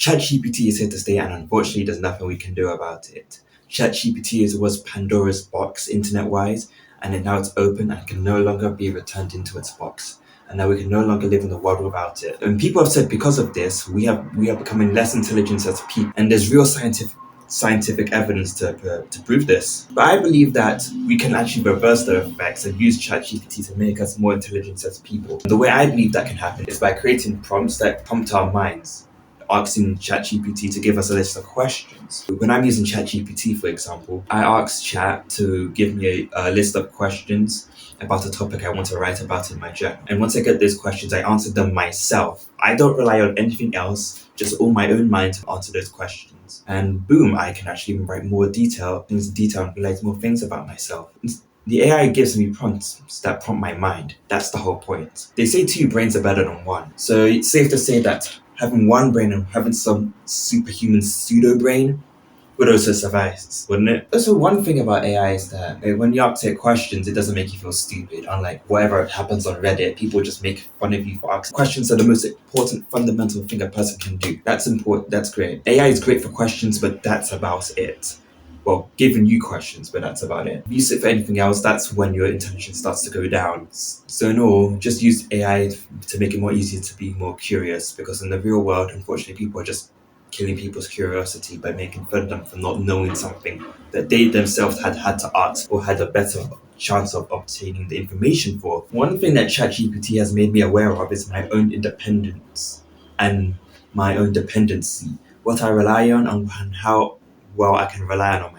ChatGPT is here to stay, and unfortunately, there's nothing we can do about it. ChatGPT was Pandora's box internet-wise, and now it's open and can no longer be returned into its box. And now we can no longer live in the world without it. And people have said because of this, we are becoming less intelligent as people, and there's real scientific evidence to prove this. But I believe that we can actually reverse the effects and use ChatGPT to make us more intelligent as people. And the way I believe that can happen is by creating prompts that prompt our minds, asking ChatGPT to give us a list of questions. When I'm using ChatGPT, for example, I ask Chat to give me a list of questions about a topic I want to write about in my journal. And once I get those questions, I answer them myself. I don't rely on anything else, just all my own mind to answer those questions. And boom, I can actually write more things in detail and realize more things about myself. The AI gives me prompts that prompt my mind. That's the whole point. They say 2 brains are better than 1. So it's safe to say that having 1 brain and having some superhuman pseudo brain would also suffice, wouldn't it? Also, one thing about AI is that when you ask it questions, it doesn't make you feel stupid. Unlike whatever happens on Reddit, people just make fun of you for asking questions. Are the most important fundamental thing a person can do. That's important. That's great. AI is great for questions, but that's about it. Well, giving you questions, but that's about it. If you use it for anything else, that's when your intelligence starts to go down. So in all, just use AI to make it more easier to be more curious, because in the real world, unfortunately, people are just killing people's curiosity by making fun of them for not knowing something that they themselves had to ask or had a better chance of obtaining the information for. One thing that ChatGPT has made me aware of is my own independence and my own dependency, what I rely on and how well I can rely on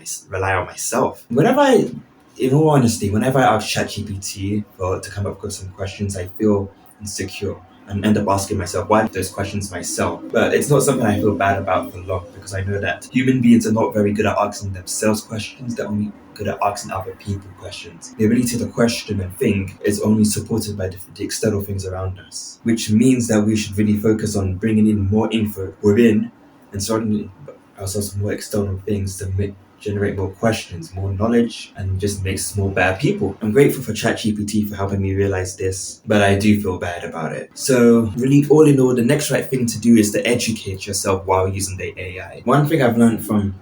myself. In all honesty, whenever I ask ChatGPT to come up with some questions, I feel insecure and end up asking myself why those questions myself. But it's not something I feel bad about for long, because I know that human beings are not very good at asking themselves questions. They're only good at asking other people questions. The ability to question and think is only supported by the external things around us, which means that we should really focus on bringing in more info within and surrounding ourselves with more external things to generate more questions, more knowledge, and just make us more better people. I'm grateful for ChatGPT for helping me realize this, but I do feel bad about it. So really, all in all, the next right thing to do is to educate yourself while using the AI. One thing I've learned from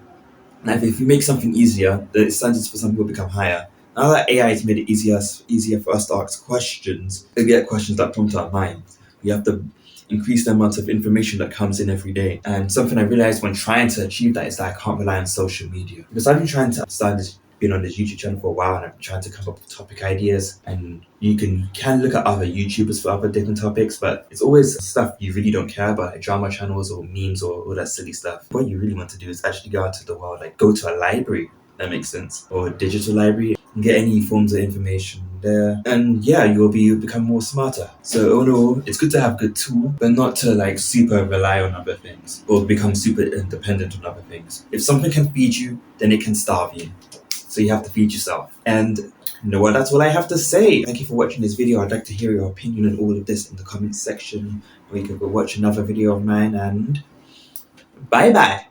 life, if you make something easier, the standards for some people become higher. Now that AI has made it easier for us to ask questions, to get questions that prompt our minds, we have to increase the amount of information that comes in every day. And something I realized when trying to achieve that is that I can't rely on social media. Because I've been trying to been on this YouTube channel for a while, and I've been trying to come up with topic ideas. And you can look at other YouTubers for other different topics, but it's always stuff you really don't care about, like drama channels or memes or all that silly stuff. What you really want to do is actually go out to the world, like go to a library. That makes sense. Or a digital library, and get any forms of information there. And yeah, you'll become more smarter. So all in all, it's good to have good tool, but not to like super rely on other things or become super independent on other things. If something can feed you, then it can starve you. So you have to feed yourself. And you know what, that's all I have to say. Thank you for watching this video. I'd like to hear your opinion on all of this in the comments section, or you can go watch another video of mine, and bye bye.